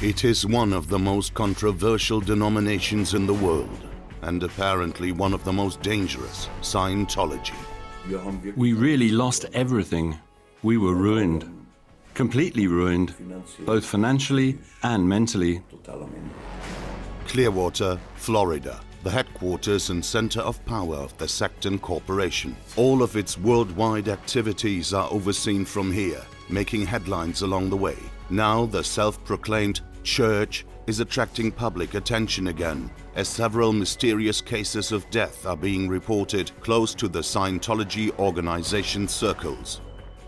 It is one of the most controversial denominations in the world, and apparently one of the most dangerous, Scientology. We really lost everything. We were ruined. Completely ruined, both financially and mentally. Clearwater, Florida, the headquarters and center of power of the sect and corporation. All of its worldwide activities are overseen from here, making headlines along the way. Now the self-proclaimed church is attracting public attention again, as several mysterious cases of death are being reported close to the Scientology organization circles.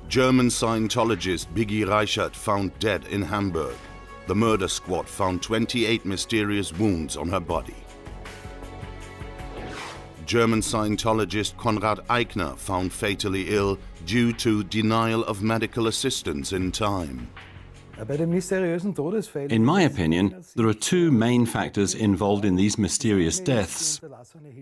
German Scientologist Biggi Reichert found dead in Hamburg. The murder squad found 28 mysterious wounds on her body. German Scientologist Konrad Eichner found fatally ill due to denial of medical assistance in time. In my opinion, there are two main factors involved in these mysterious deaths.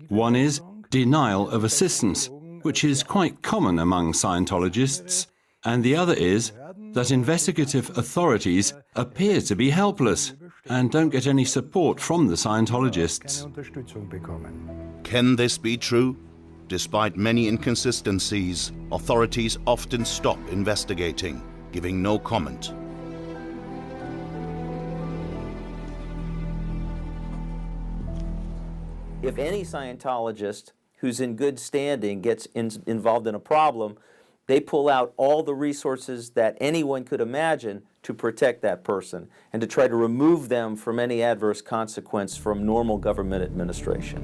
One is denial of assistance, which is quite common among Scientologists, and the other is that investigative authorities appear to be helpless and don't get any support from the Scientologists. Can this be true? Despite many inconsistencies, authorities often stop investigating, giving no comment. If any Scientologist who's in good standing gets involved in a problem, they pull out all the resources that anyone could imagine to protect that person and to try to remove them from any adverse consequence from normal government administration.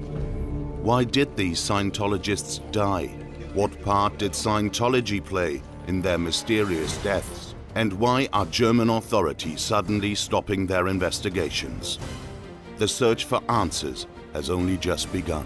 Why did these Scientologists die? What part did Scientology play in their mysterious deaths? And why are German authorities suddenly stopping their investigations? The search for answers has only just begun.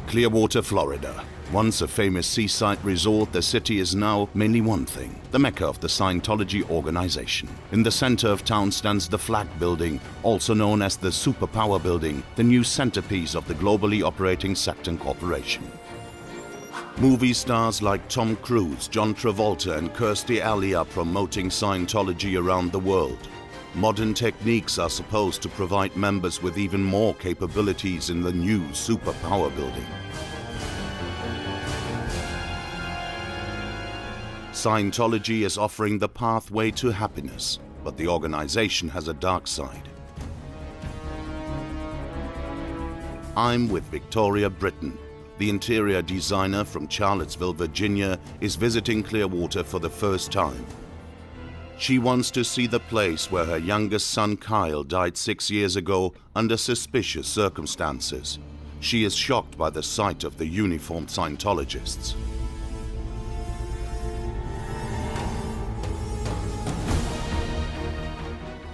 Clearwater, Florida. Once a famous seaside resort, the city is now mainly one thing: the mecca of the Scientology organization. In the center of town stands the Flag Building, also known as the Superpower Building, the new centerpiece of the globally operating sect and corporation. Movie stars like Tom Cruise, John Travolta and Kirstie Alley are promoting Scientology around the world. Modern techniques are supposed to provide members with even more capabilities in the new Superpower Building. Scientology is offering the pathway to happiness, but the organization has a dark side. I'm with Victoria Britton. The interior designer from Charlottesville, Virginia, is visiting Clearwater for the first time. She wants to see the place where her youngest son Kyle died 6 years ago under suspicious circumstances. She is shocked by the sight of the uniformed Scientologists.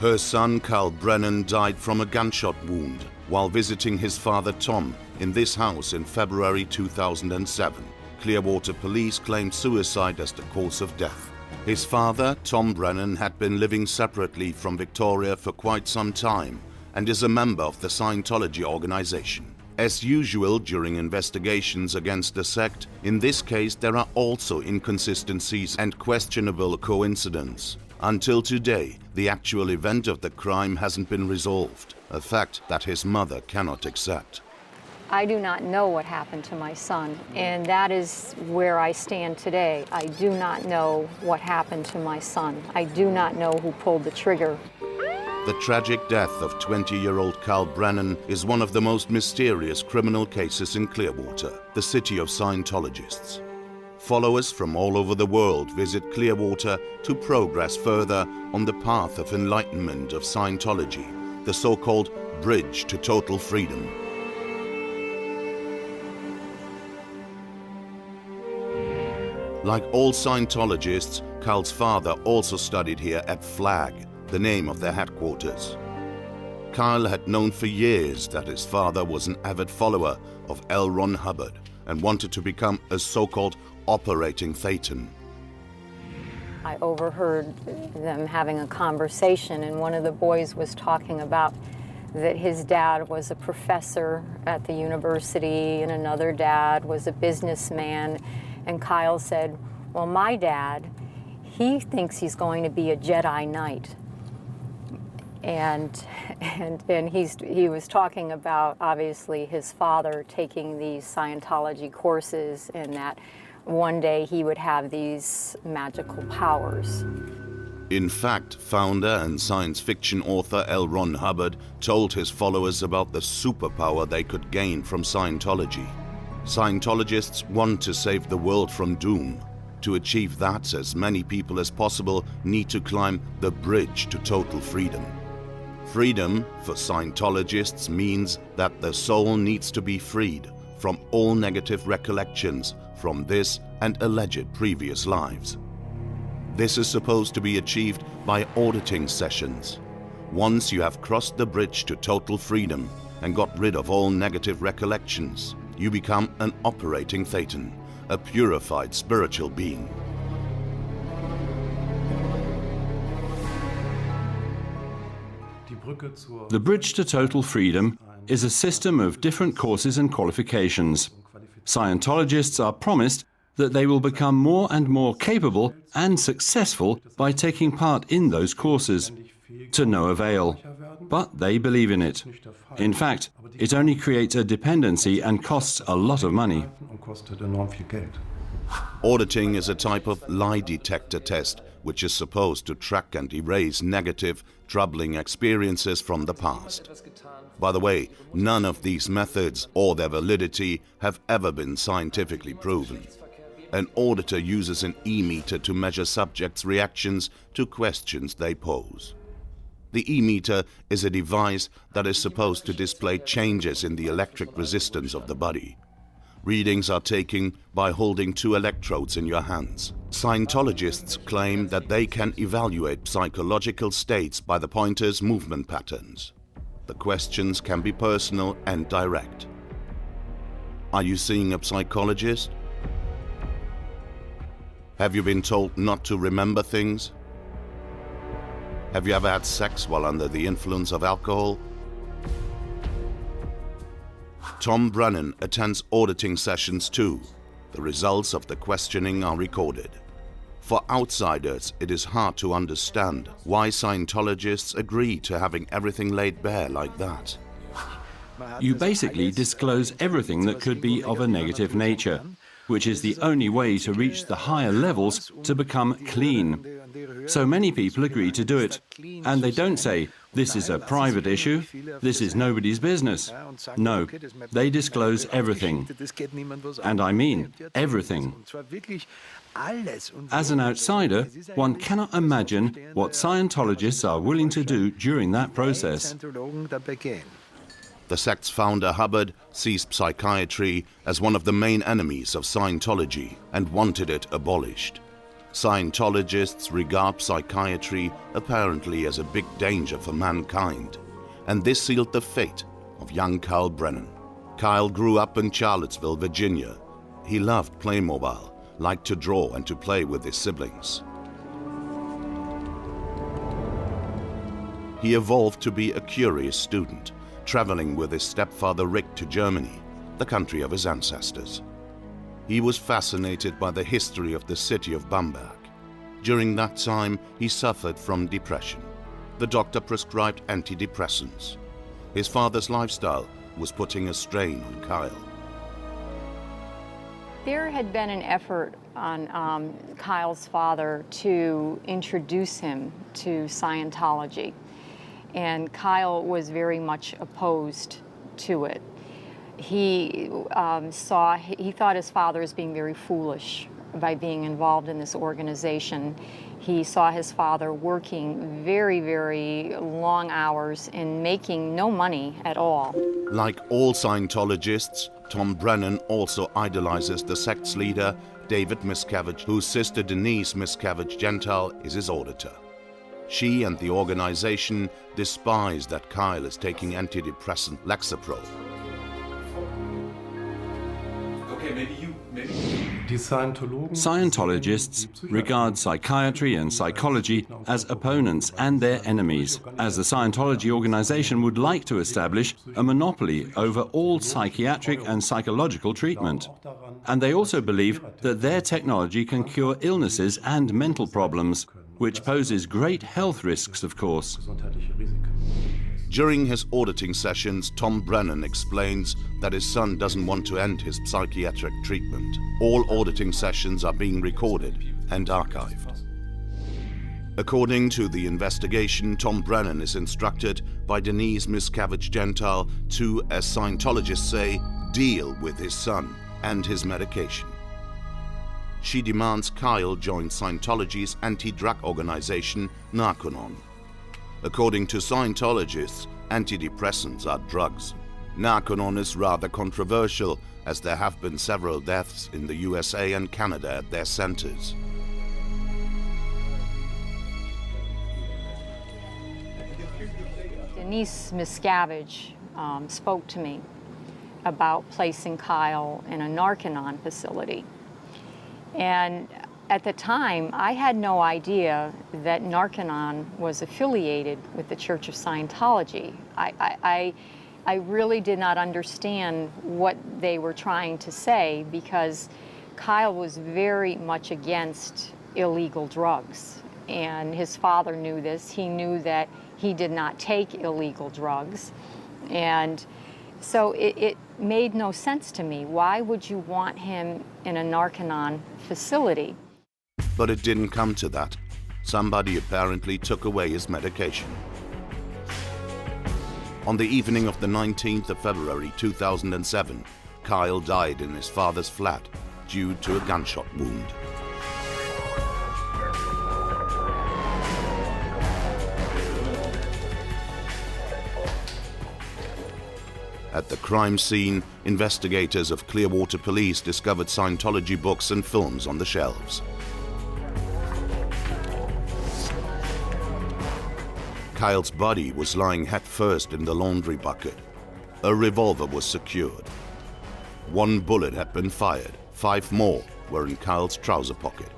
Her son Carl Brennan died from a gunshot wound while visiting his father Tom in this house in February 2007. Clearwater police claimed suicide as the cause of death. His father, Tom Brennan, had been living separately from Victoria for quite some time and is a member of the Scientology organization. As usual during investigations against the sect, in this case there are also inconsistencies and questionable coincidence. Until today, the actual event of the crime hasn't been resolved, a fact that his mother cannot accept. I do not know what happened to my son, and that is where I stand today. I do not know what happened to my son. I do not know who pulled the trigger. The tragic death of 20-year-old Carl Brennan is one of the most mysterious criminal cases in Clearwater, the city of Scientologists. Followers from all over the world visit Clearwater to progress further on the path of enlightenment of Scientology, the so-called bridge to total freedom. Like all Scientologists, Carl's father also studied here at Flag, the name of their headquarters. Kyle had known for years that his father was an avid follower of L. Ron Hubbard and wanted to become a so-called operating Thetan. I overheard them having a conversation, and one of the boys was talking about that his dad was a professor at the university and another dad was a businessman. And Kyle said, well, my dad, he thinks he's going to be a Jedi Knight. And he was talking about, obviously, his father taking these Scientology courses and that one day he would have these magical powers. In fact, founder and science fiction author L. Ron Hubbard told his followers about the superpower they could gain from Scientology. Scientologists want to save the world from doom. To achieve that, as many people as possible need to climb the bridge to total freedom. Freedom, for Scientologists, means that the soul needs to be freed from all negative recollections from this and alleged previous lives. This is supposed to be achieved by auditing sessions. Once you have crossed the bridge to total freedom and got rid of all negative recollections, you become an operating Thetan, a purified spiritual being. The bridge to total freedom is a system of different courses and qualifications. Scientologists are promised that they will become more and more capable and successful by taking part in those courses. To no avail. But they believe in it. In fact, it only creates a dependency and costs a lot of money. Auditing is a type of lie detector test which is supposed to track and erase negative, troubling experiences from the past. By the way, none of these methods or their validity have ever been scientifically proven. An auditor uses an E-meter to measure subjects' reactions to questions they pose. The E-meter is a device that is supposed to display changes in the electric resistance of the body. Readings are taken by holding 2 electrodes in your hands. Scientologists claim that they can evaluate psychological states by the pointer's movement patterns. The questions can be personal and direct. Are you seeing a psychologist? Have you been told not to remember things? Have you ever had sex while under the influence of alcohol? Tom Brennan attends auditing sessions too. The results of the questioning are recorded. For outsiders, it is hard to understand why Scientologists agree to having everything laid bare like that. You basically disclose everything that could be of a negative nature, which is the only way to reach the higher levels to become clean. So many people agree to do it, and they don't say, this is a private issue, this is nobody's business. No, they disclose everything. And I mean everything. As an outsider, one cannot imagine what Scientologists are willing to do during that process. The sect's founder, Hubbard, sees psychiatry as one of the main enemies of Scientology and wanted it abolished. Scientologists regard psychiatry apparently as a big danger for mankind, and this sealed the fate of young Kyle Brennan. Kyle grew up in Charlottesville, Virginia. He loved Playmobil, liked to draw and to play with his siblings. He evolved to be a curious student, traveling with his stepfather Rick to Germany, the country of his ancestors. He was fascinated by the history of the city of Bamberg. During that time, he suffered from depression. The doctor prescribed antidepressants. His father's lifestyle was putting a strain on Kyle. There had been an effort on Kyle's father to introduce him to Scientology, and Kyle was very much opposed to it. He thought his father as being very foolish by being involved in this organization. He saw his father working very, very long hours and making no money at all. Like all Scientologists, Tom Brennan also idolizes the sect's leader, David Miscavige, whose sister Denise Miscavige-Gentile is his auditor. She and the organization despise that Kyle is taking antidepressant Lexapro. Okay, Scientologists regard psychiatry and psychology as opponents and their enemies, as the Scientology organization would like to establish a monopoly over all psychiatric and psychological treatment. And they also believe that their technology can cure illnesses and mental problems, which poses great health risks, of course. During his auditing sessions, Tom Brennan explains that his son doesn't want to end his psychiatric treatment. All auditing sessions are being recorded and archived. According to the investigation, Tom Brennan is instructed by Denise Miscavige-Gentile to, as Scientologists say, deal with his son and his medication. She demands Kyle join Scientology's anti-drug organization, Narconon. According to Scientologists, antidepressants are drugs. Narconon is rather controversial, as there have been several deaths in the USA and Canada at their centers. Denise Miscavige spoke to me about placing Kyle in a Narconon facility. And at the time, I had no idea that Narconon was affiliated with the Church of Scientology. I really did not understand what they were trying to say, because Kyle was very much against illegal drugs. And his father knew this. He knew that he did not take illegal drugs. And so it made no sense to me. Why would you want him in a Narconon facility? But it didn't come to that. Somebody apparently took away his medication. On the evening of the 19th of February 2007, Kyle died in his father's flat due to a gunshot wound. At the crime scene, investigators of Clearwater Police discovered Scientology books and films on the shelves. Kyle's body was lying headfirst in the laundry bucket. A revolver was secured. 1 bullet had been fired. 5 more were in Kyle's trouser pocket.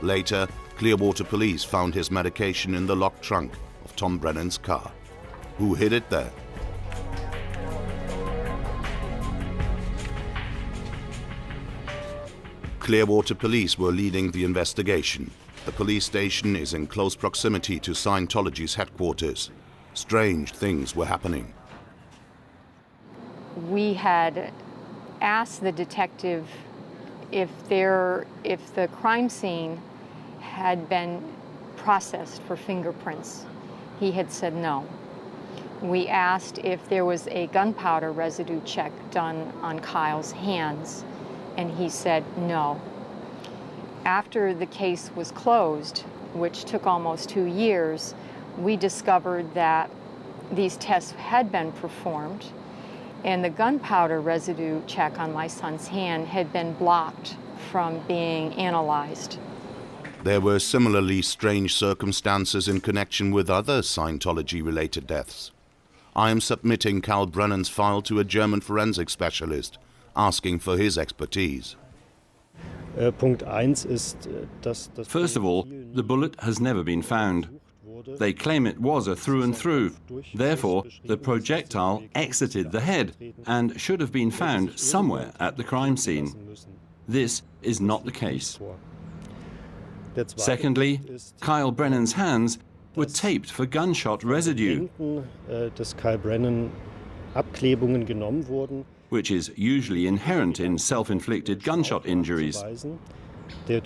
Later, Clearwater Police found his medication in the locked trunk of Tom Brennan's car. Who hid it there? Clearwater Police were leading the investigation. The police station is in close proximity to Scientology's headquarters. Strange things were happening. We had asked the detective if the crime scene had been processed for fingerprints. He had said no. We asked if there was a gunpowder residue check done on Kyle's hands, and he said no. After the case was closed, which took almost 2 years, we discovered that these tests had been performed, and the gunpowder residue check on my son's hand had been blocked from being analyzed. There were similarly strange circumstances in connection with other Scientology-related deaths. I am submitting Kyle Brennan's file to a German forensic specialist, asking for his expertise. First of all, the bullet has never been found. They claim it was a through and through. Therefore, the projectile exited the head and should have been found somewhere at the crime scene. This is not the case. Secondly, Kyle Brennan's hands were taped for gunshot residue, which is usually inherent in self-inflicted gunshot injuries. This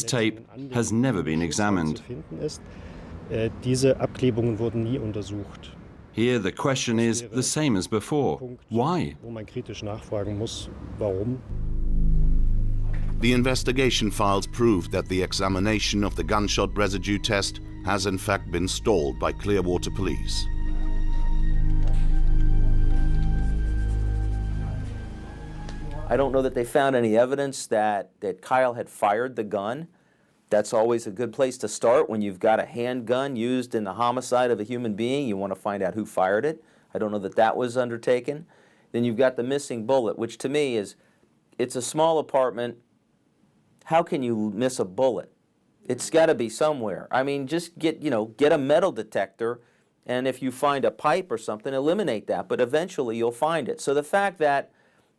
tape has never been examined. Here the question is the same as before. Why? The investigation files proved that the examination of the gunshot residue test has in fact been stalled by Clearwater Police. I don't know that they found any evidence that Kyle had fired the gun. That's always a good place to start when you've got a handgun used in the homicide of a human being. You want to find out who fired it. I don't know that that was undertaken. Then you've got the missing bullet, which to me is, it's a small apartment. How can you miss a bullet? It's got to be somewhere. I mean, just get a metal detector, and if you find a pipe or something, eliminate that. But eventually you'll find it. So the fact that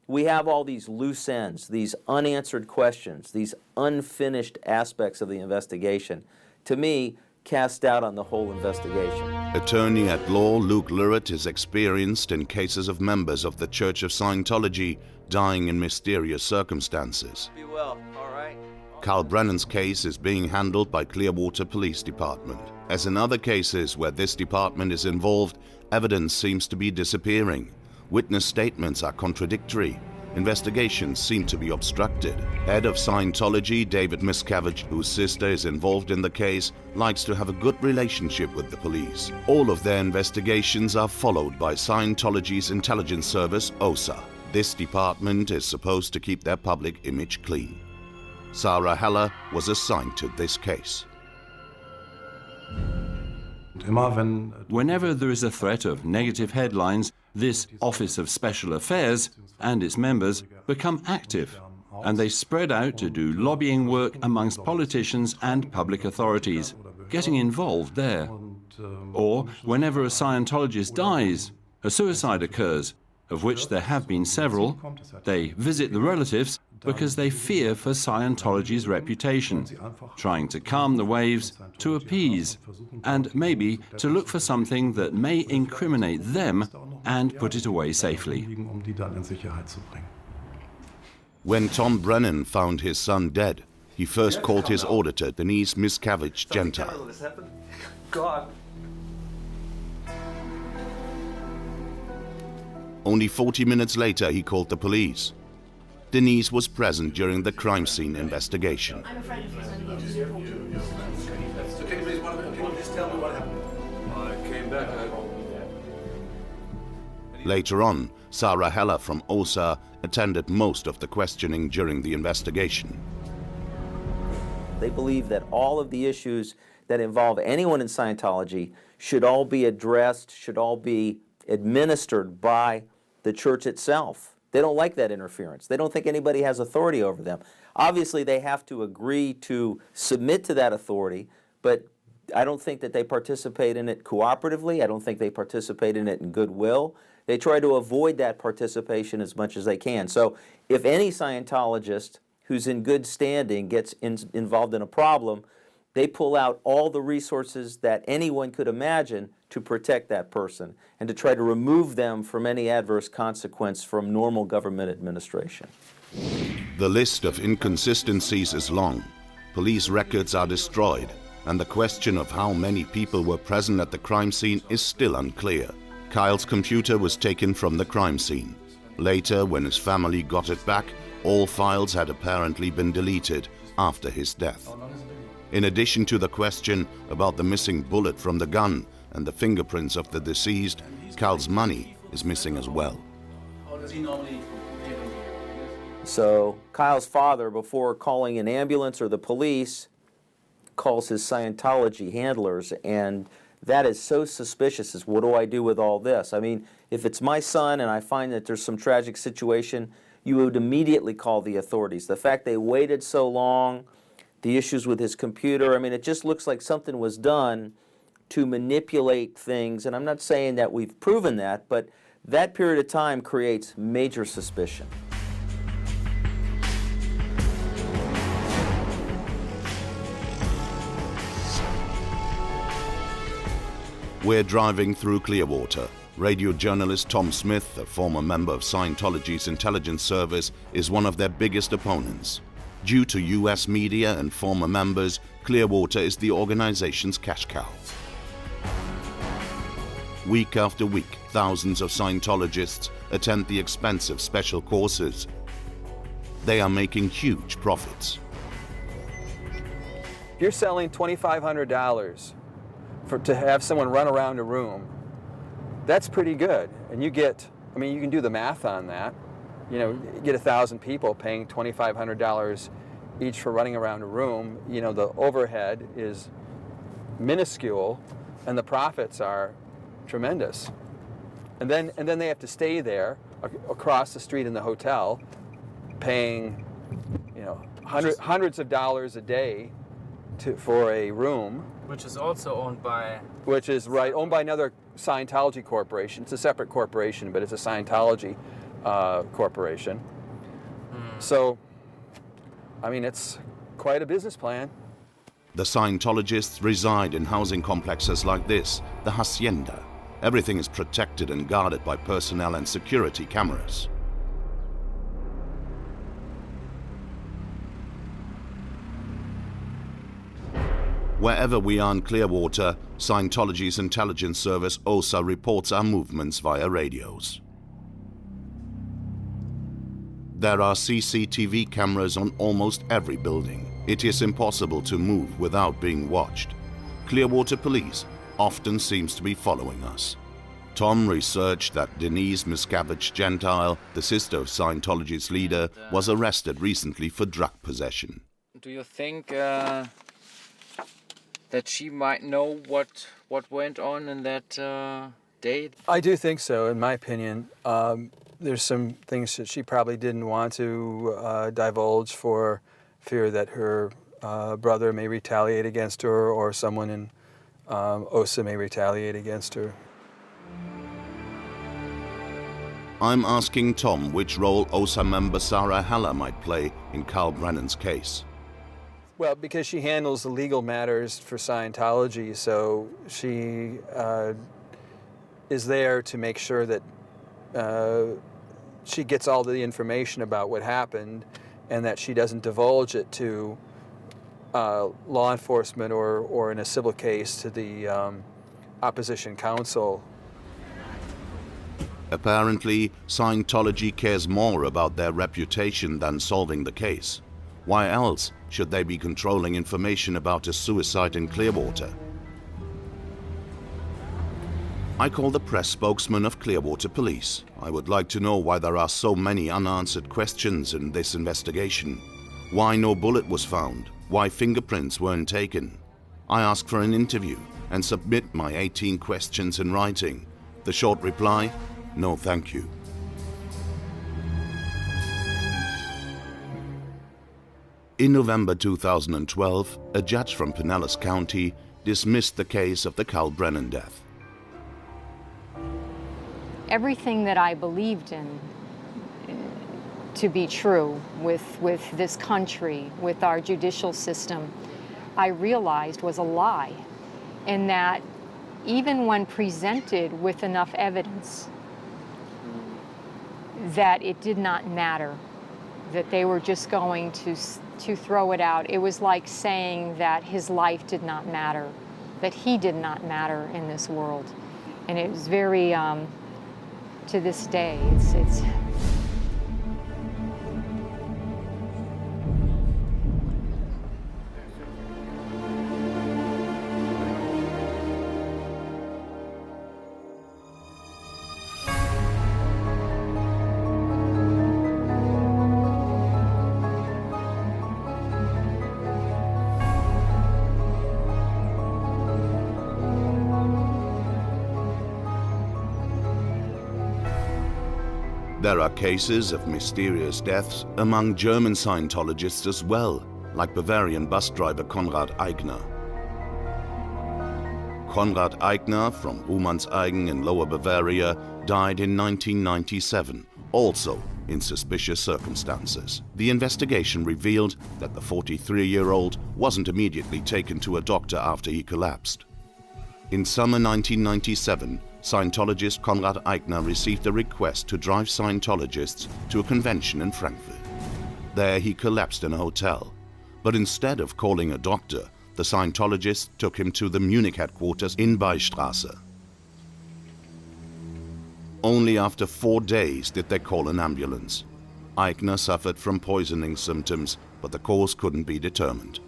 we have all these loose ends, these unanswered questions, these unfinished aspects of the investigation, to me, cast doubt on the whole investigation. Attorney at law Luke Lurett is experienced in cases of members of the Church of Scientology dying in mysterious circumstances. Be well, all right. Carl Brennan's case is being handled by Clearwater Police Department. As in other cases where this department is involved, evidence seems to be disappearing. Witness statements are contradictory. Investigations seem to be obstructed. Head of Scientology, David Miscavige, whose sister is involved in the case, likes to have a good relationship with the police. All of their investigations are followed by Scientology's intelligence service, OSA. This department is supposed to keep their public image clean. Sarah Heller was assigned to this case. Whenever there is a threat of negative headlines, this Office of Special Affairs and its members become active, and they spread out to do lobbying work amongst politicians and public authorities, getting involved there. Or whenever a Scientologist dies, a suicide occurs, of which there have been several, they visit the relatives because they fear for Scientology's reputation, trying to calm the waves, to appease, and maybe to look for something that may incriminate them and put it away safely. When Tom Brennan found his son dead, he first called his auditor, Denise Miscavige Gentile. God. Only 40 minutes later, he called the police. Denise was present during the crime scene investigation. So can you please tell me what happened? I came back. Later on, Sarah Heller from OSA attended most of the questioning during the investigation. They believe that all of the issues that involve anyone in Scientology should all be addressed, should all be administered by the church itself. They don't like that interference. They don't think anybody has authority over them. Obviously, they have to agree to submit to that authority, but I don't think that they participate in it cooperatively. I don't think they participate in it in goodwill. They try to avoid that participation as much as they can. So if any Scientologist who's in good standing gets involved in a problem, they pull out all the resources that anyone could imagine to protect that person and to try to remove them from any adverse consequence from normal government administration. The list of inconsistencies is long. Police records are destroyed, and the question of how many people were present at the crime scene is still unclear. Kyle's computer was taken from the crime scene. Later, when his family got it back, all files had apparently been deleted after his death. In addition to the question about the missing bullet from the gun and the fingerprints of the deceased, Kyle's money is missing as well. How does he normally pay them? So Kyle's father, before calling an ambulance or the police, calls his Scientology handlers, and that is so suspicious. Is what do I do with all this? I mean, if it's my son and I find that there's some tragic situation, you would immediately call the authorities. The fact they waited so long, the issues with his computer, I mean, it just looks like something was done to manipulate things, and I'm not saying that we've proven that, but that period of time creates major suspicion. We're driving through Clearwater. Radio journalist Tom Smith, a former member of Scientology's intelligence service, is one of their biggest opponents. Due to US media and former members, Clearwater is the organization's cash cow. Week after week, thousands of Scientologists attend the expensive special courses. They are making huge profits. If you're selling $2,500 to have someone run around a room, that's pretty good. And you get, I mean, you can do the math on that. You know, you get 1,000 people paying $2,500 each for running around a room. You know, the overhead is minuscule, and the profits are tremendous. And then they have to stay there across the street in the hotel, paying, you know, hundreds of dollars a day for a room. Which is also owned by... Which is, right, owned by another Scientology corporation. It's a separate corporation, but it's a Scientology corporation. So, I mean, it's quite a business plan. The Scientologists reside in housing complexes like this, the Hacienda. Everything is protected and guarded by personnel and security cameras. Wherever we are in Clearwater, Scientology's intelligence service OSA reports our movements via radios. There are CCTV cameras on almost every building. It is impossible to move without being watched. Clearwater police often seems to be following us. Tom researched that Denise Miscavige Gentile, the sister of Scientology's leader, was arrested recently for drug possession. Do you think that she might know what went on in that day? I do think so, in my opinion. There's some things that she probably didn't want to divulge for fear that her brother may retaliate against her, or someone in OSA may retaliate against her. I'm asking Tom which role OSA member Sarah Heller might play in Carl Brennan's case. Well, because she handles the legal matters for Scientology, so she is there to make sure that she gets all the information about what happened, and that she doesn't divulge it to law enforcement or in a civil case to the opposition counsel. Apparently, Scientology cares more about their reputation than solving the case. Why else should they be controlling information about a suicide in Clearwater? I call the press spokesman of Clearwater Police. I would like to know why there are so many unanswered questions in this investigation. Why no bullet was found? Why fingerprints weren't taken? I ask for an interview and submit my 18 questions in writing. The short reply, no thank you. In November 2012, a judge from Pinellas County dismissed the case of the Carl Brennan death. Everything that I believed in to be true with this country, with our judicial system, I realized was a lie. And that even when presented with enough evidence, that it did not matter, that they were just going to throw it out. It was like saying that his life did not matter, that he did not matter in this world. And it was very, to this day, it's There are cases of mysterious deaths among German Scientologists as well, like Bavarian bus driver Konrad Eigner. Konrad Eigner from Umanseigen in Lower Bavaria died in 1997, also in suspicious circumstances. The investigation revealed that the 43-year-old wasn't immediately taken to a doctor after he collapsed. In summer 1997, Scientologist Konrad Eigner received a request to drive Scientologists to a convention in Frankfurt. There he collapsed in a hotel, but instead of calling a doctor, the Scientologists took him to the Munich headquarters in Beistraße. Only after 4 days did they call an ambulance. Eigner suffered from poisoning symptoms, but the cause couldn't be determined.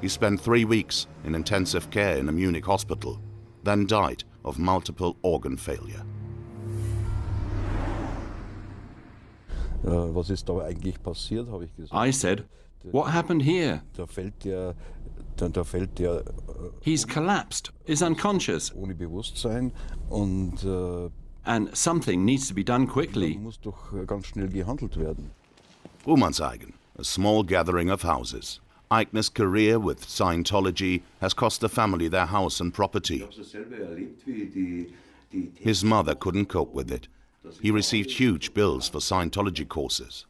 He spent 3 weeks in intensive care in a Munich hospital, then died of multiple organ failure. I said, what happened here? He's collapsed, is unconscious, ohne Bewusstsein und and something needs to be done quickly. muss doch ganz schnell gehandelt werden. Rumanseigen, a small gathering of houses. Eichner's career with Scientology has cost the family their house and property. His mother couldn't cope with it. He received huge bills for Scientology courses.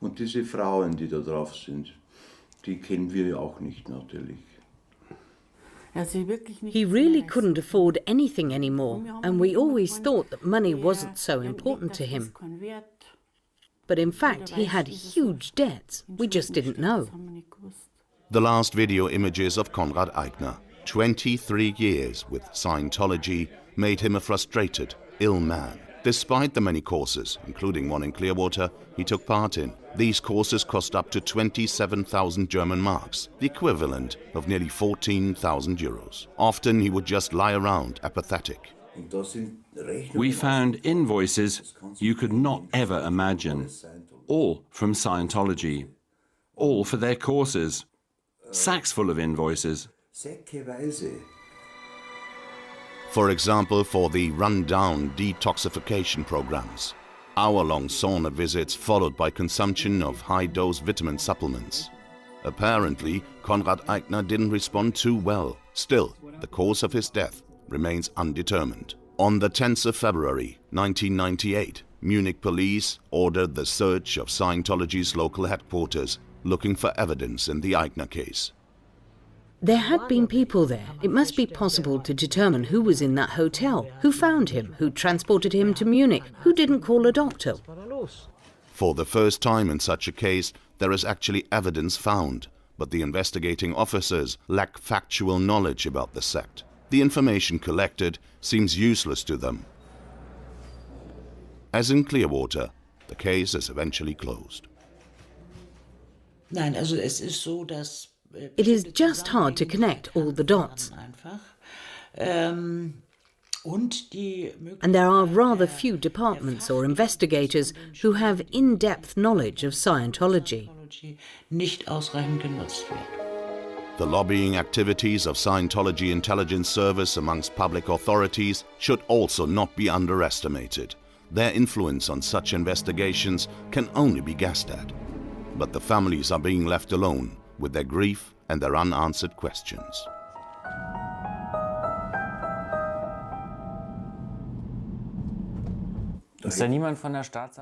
Und diese Frauen, die da drauf sind, die kennen wir auch nicht natürlich. He really couldn't afford anything anymore, and we always thought that money wasn't so important to him. But in fact, he had huge debts. We just didn't know. The last video images of Konrad Eichner, 23 years with Scientology, made him a frustrated, ill man. Despite the many courses, including one in Clearwater, he took part in. These courses cost up to 27,000 German marks, the equivalent of nearly 14,000 euros. Often he would just lie around, apathetic. We found invoices you could not ever imagine, all from Scientology, all for their courses, sacks full of invoices. For example, for the run-down detoxification programs, hour-long sauna visits followed by consumption of high-dose vitamin supplements. Apparently, Konrad Eichner didn't respond too well. Still, the cause of his death remains undetermined. On the 10th of February 1998, Munich police ordered the search of Scientology's local headquarters, looking for evidence in the Eichner case. There had been people there. It must be possible to determine who was in that hotel, who found him, who transported him to Munich, who didn't call a doctor. For the first time in such a case, there is actually evidence found, but the investigating officers lack factual knowledge about the sect. The information collected seems useless to them. As in Clearwater, the case is eventually closed. It is just hard to connect all the dots. And there are rather few departments or investigators who have in-depth knowledge of Scientology. The lobbying activities of Scientology intelligence service amongst public authorities should also not be underestimated. Their influence on such investigations can only be guessed at. But the families are being left alone with their grief and their unanswered questions.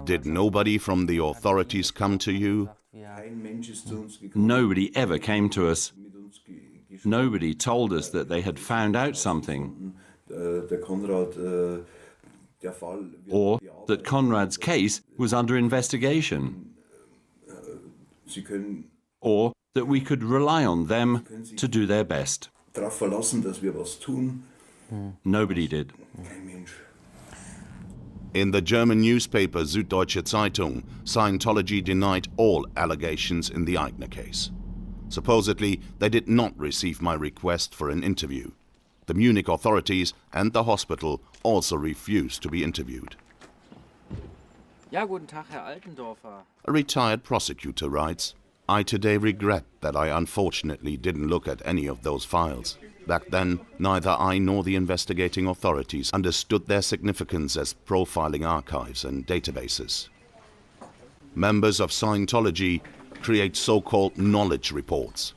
Did nobody from the authorities come to you? Nobody ever came to us. Nobody told us that they had found out something, or that Konrad's case was under investigation, or that we could rely on them to do their best. Nobody did. In the German newspaper Süddeutsche Zeitung, Scientology denied all allegations in the Eichner case. Supposedly, they did not receive my request for an interview. The Munich authorities and the hospital also refused to be interviewed. Ja, guten Tag, Herr Altendorfer. A retired prosecutor writes, I today regret that I unfortunately didn't look at any of those files. Back then, neither I nor the investigating authorities understood their significance as profiling archives and databases. Members of Scientology create so-called knowledge reports.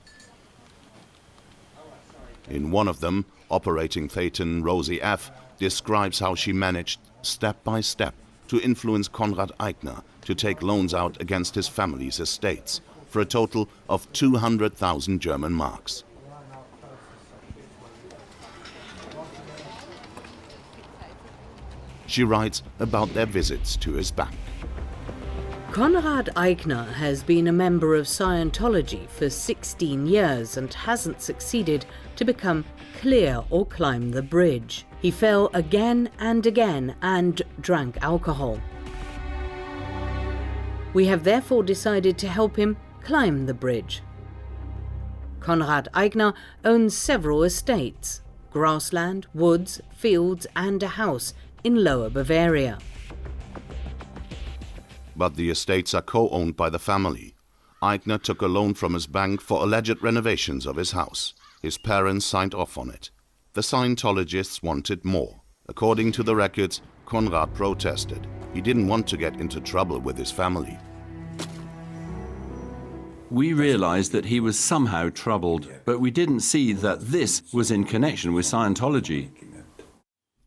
In one of them, operating Thetan Rosie F. describes how she managed, step by step, to influence Konrad Eichner to take loans out against his family's estates for a total of 200,000 German marks. She writes about their visits to his bank. Konrad Eichner has been a member of Scientology for 16 years and hasn't succeeded to become clear or climb the bridge. He fell again and again and drank alcohol. We have therefore decided to help him climb the bridge. Konrad Eichner owns several estates: grassland, woods, fields and a house in Lower Bavaria. but the estates are co-owned by the family. Eichner took a loan from his bank for alleged renovations of his house. His parents signed off on it. The Scientologists wanted more. According to the records, Konrad protested. He didn't want to get into trouble with his family. We realized that he was somehow troubled, but we didn't see that this was in connection with Scientology.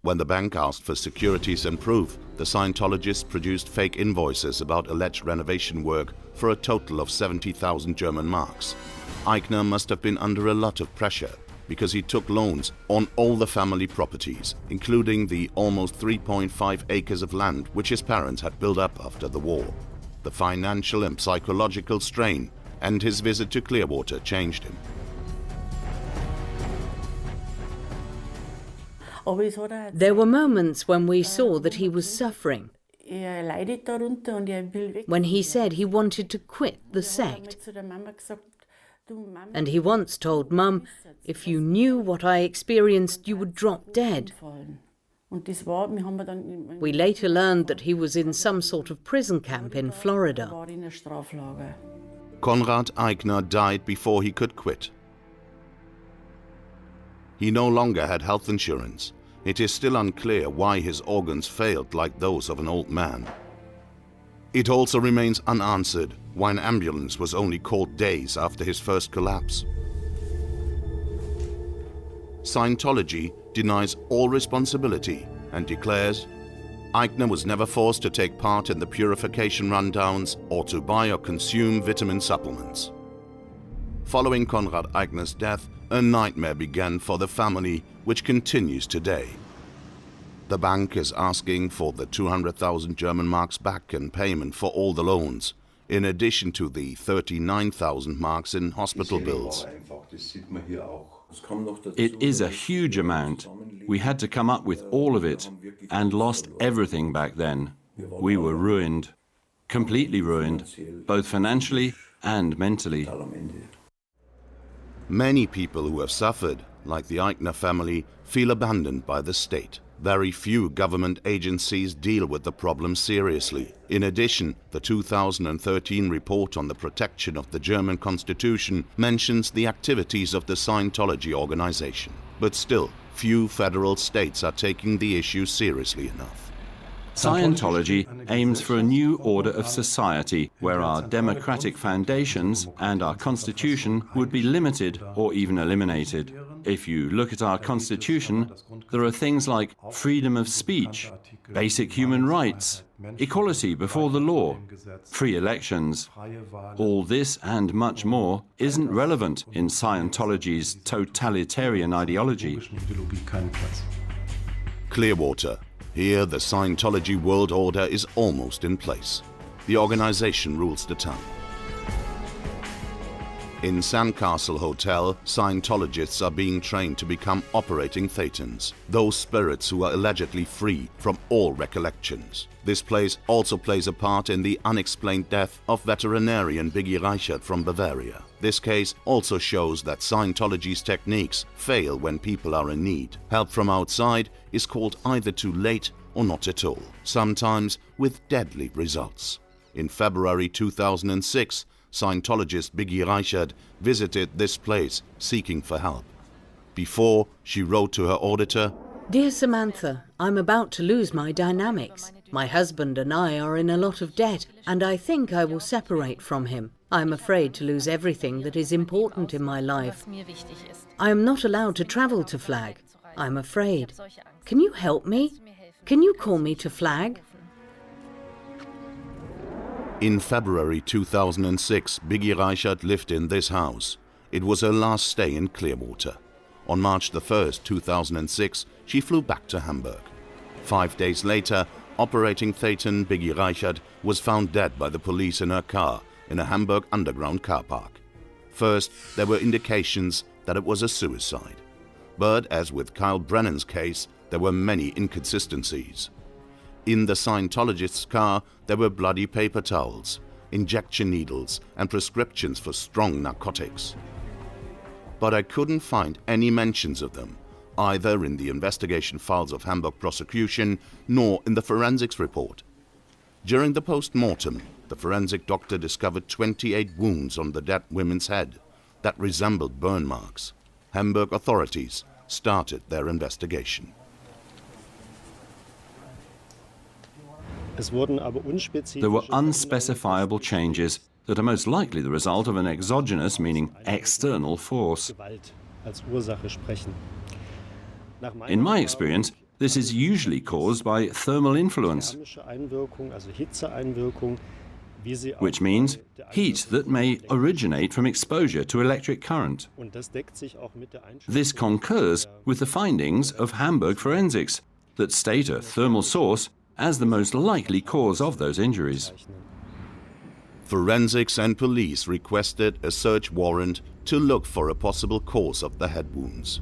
When the bank asked for securities and proof, the Scientologists produced fake invoices about alleged renovation work for a total of 70,000 German marks. Eichner must have been under a lot of pressure because he took loans on all the family properties, including the almost 3.5 acres of land which his parents had built up after the war. The financial and psychological strain and his visit to Clearwater changed him. There were moments when we saw that he was suffering, when he said he wanted to quit the sect. And he once told Mum, "If you knew what I experienced, you would drop dead." We later learned that he was in some sort of prison camp in Florida. Konrad Eichner died before he could quit. He no longer had health insurance. It is still unclear why his organs failed like those of an old man. It also remains unanswered why an ambulance was only called days after his first collapse. Scientology denies all responsibility and declares Eichner was never forced to take part in the purification rundowns or to buy or consume vitamin supplements. Following Konrad Eichner's death, a nightmare began for the family, which continues today. The bank is asking for the 200,000 German marks back in payment for all the loans, in addition to the 39,000 marks in hospital bills. It is a huge amount. We had to come up with all of it and lost everything back then. We were ruined, completely ruined, both financially and mentally. Many people who have suffered, like the Eichner family, feel abandoned by the state. Very few government agencies deal with the problem seriously. In addition, the 2013 report on the protection of the German Constitution mentions the activities of the Scientology organization. But still, few federal states are taking the issue seriously enough. Scientology aims for a new order of society where our democratic foundations and our constitution would be limited or even eliminated. If you look at our constitution, there are things like freedom of speech, basic human rights, equality before the law, free elections. All this and much more isn't relevant in Scientology's totalitarian ideology. Clearwater. Here, the Scientology world order is almost in place. The organization rules the town. In Sandcastle Hotel, Scientologists are being trained to become operating thetans, those spirits who are allegedly free from all recollections. This place also plays a part in the unexplained death of veterinarian Biggi Reichert from Bavaria. This case also shows that Scientology's techniques fail when people are in need. Help from outside is called either too late or not at all, sometimes with deadly results. In February 2006, Scientologist Biggi Reichert visited this place seeking for help. Before, she wrote to her auditor, "Dear Samantha, I'm about to lose my dynamics. My husband and I are in a lot of debt, and I think I will separate from him. I'm afraid to lose everything that is important in my life. I am not allowed to travel to Flag. I'm afraid. Can you help me? Can you call me to Flag?" In February 2006, Biggi Reichert lived in this house. It was her last stay in Clearwater. On March 1st, 2006, she flew back to Hamburg. 5 days later, operating thetan Biggi Reichert was found dead by the police in her car in a Hamburg underground car park. First, there were indications that it was a suicide. But as with Kyle Brennan's case, there were many inconsistencies. In the Scientologist's car, there were bloody paper towels, injection needles, and prescriptions for strong narcotics. But I couldn't find any mentions of them, either in the investigation files of Hamburg prosecution nor in the forensics report. During the post-mortem, the forensic doctor discovered 28 wounds on the dead woman's head that resembled burn marks. Hamburg authorities started their investigation. There were unspecifiable changes that are most likely the result of an exogenous, meaning external force. In my experience, this is usually caused by thermal influence, which means heat that may originate from exposure to electric current. This concurs with the findings of Hamburg forensics that state a thermal source as the most likely cause of those injuries. Forensics and police requested a search warrant to look for a possible cause of the head wounds,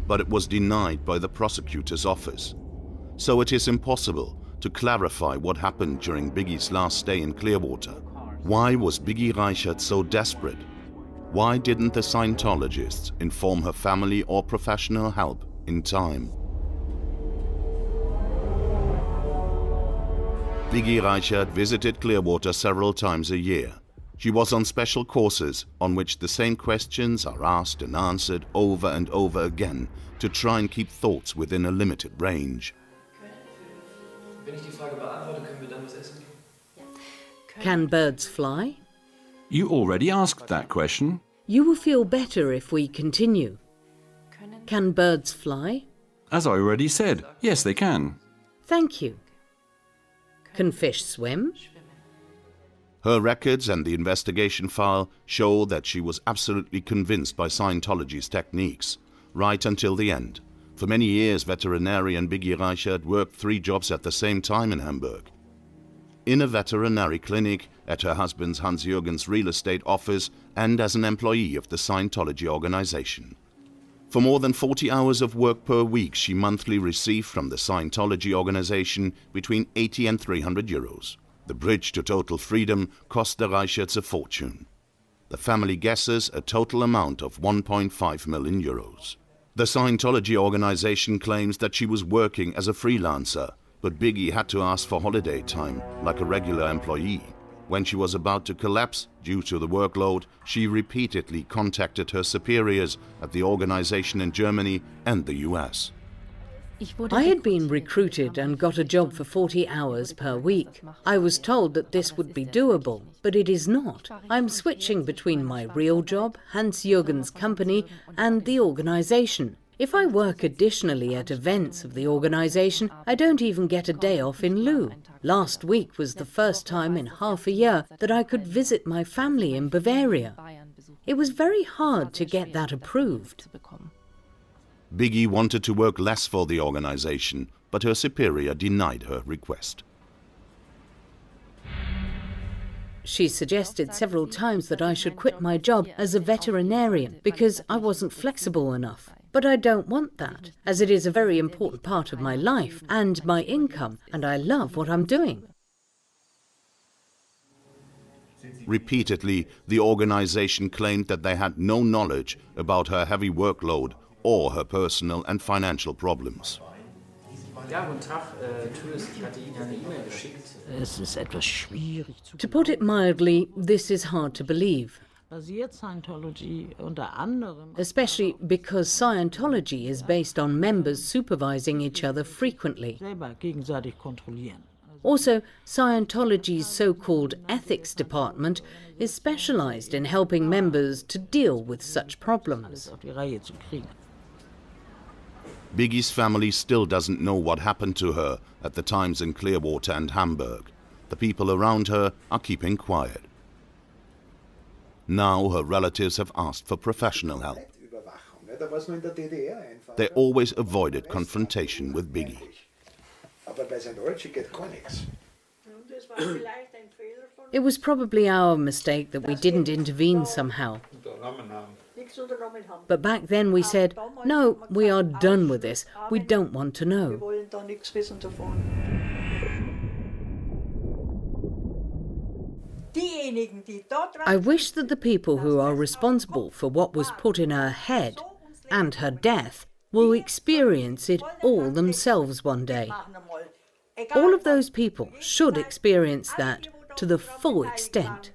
but it was denied by the prosecutor's office. So it is impossible to clarify what happened during Biggi's last stay in Clearwater. Why was Biggi Reichert so desperate? Why didn't the Scientologists inform her family or professional help in time? Biggi Reichert visited Clearwater several times a year. She was on special courses on which the same questions are asked and answered over and over again to try and keep thoughts within a limited range. Can birds fly? You already asked that question. You will feel better if we continue. Can birds fly? As I already said, yes, they can. Thank you. Can fish swim? Her records and the investigation file show that she was absolutely convinced by Scientology's techniques, right until the end. For many years, veterinarian Biggi Reichert worked 3 jobs at the same time in Hamburg. In a veterinary clinic, at her husband's Hans-Jürgen's real estate office, and as an employee of the Scientology organization. For more than 40 hours of work per week, she monthly received from the Scientology organization between 80 and 300 euros. The bridge to total freedom cost the Reicherts a fortune. The family guesses a total amount of 1.5 million euros. The Scientology organization claims that she was working as a freelancer, but Biggi had to ask for holiday time, like a regular employee. When she was about to collapse due to the workload, she repeatedly contacted her superiors at the organization in Germany and the US. I had been recruited and got a job for 40 hours per week. I was told that this would be doable, but it is not. I'm switching between my real job, Hans-Jürgen's company, and the organization. If I work additionally at events of the organization, I don't even get a day off in lieu. Last week was the first time in half a year that I could visit my family in Bavaria. It was very hard to get that approved. Biggi wanted to work less for the organization, but her superior denied her request. She suggested several times that I should quit my job as a veterinarian because I wasn't flexible enough. But I don't want that, as it is a very important part of my life and my income, and I love what I'm doing. Repeatedly, the organization claimed that they had no knowledge about her heavy workload or her personal and financial problems. To put it mildly, this is hard to believe. Especially because Scientology is based on members supervising each other frequently. Also, Scientology's so-called ethics department is specialized in helping members to deal with such problems. Biggi's family still doesn't know what happened to her at the times in Clearwater and Hamburg. The people around her are keeping quiet. Now her relatives have asked for professional help. They always avoided confrontation with Biggi. It was probably our mistake that we didn't intervene somehow. But back then we said, no, we are done with this. We don't want to know. I wish that the people who are responsible for what was put in her head and her death will experience it all themselves one day. All of those people should experience that to the full extent.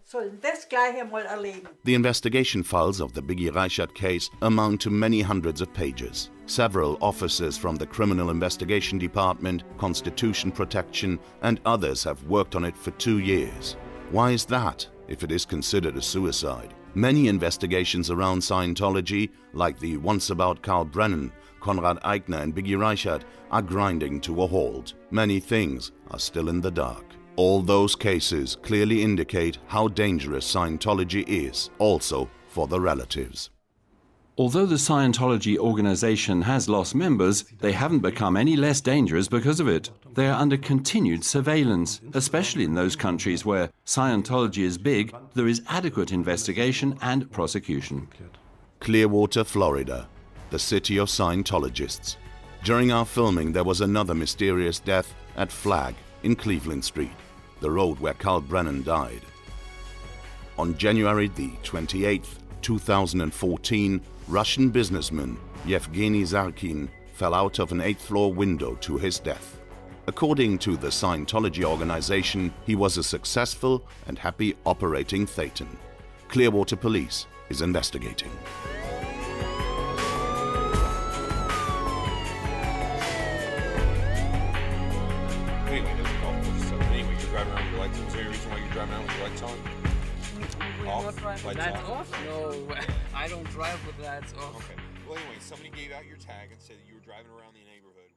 The investigation files of the Biggi Reichert case amount to many hundreds of pages. Several officers from the Criminal Investigation Department, Constitution Protection, and others have worked on it for 2 years. Why is that, if it is considered a suicide? Many investigations around Scientology, like the ones about Carl Brennan, Konrad Eichner and Biggi Reichert, are grinding to a halt. Many things are still in the dark. All those cases clearly indicate how dangerous Scientology is, also for the relatives. Although the Scientology organization has lost members, they haven't become any less dangerous because of it. They are under continued surveillance, especially in those countries where Scientology is big, there is adequate investigation and prosecution. Clearwater, Florida, the city of Scientologists. During our filming, there was another mysterious death at Flag in Cleveland Street, the road where Carl Brennan died. On January the 28th, 2014, Russian businessman Yevgeny Zarkin fell out of an 8th-floor window to his death. According to the Scientology organization, he was a successful and happy operating Thetan. Clearwater Police is investigating. Anyway, you're driving around with your lights on. Is there any reason why you're driving around with your lights on? Lights off? No, I don't drive with lights off. Okay. Well, anyway, somebody gave out your tag and said that you were driving around the neighborhood.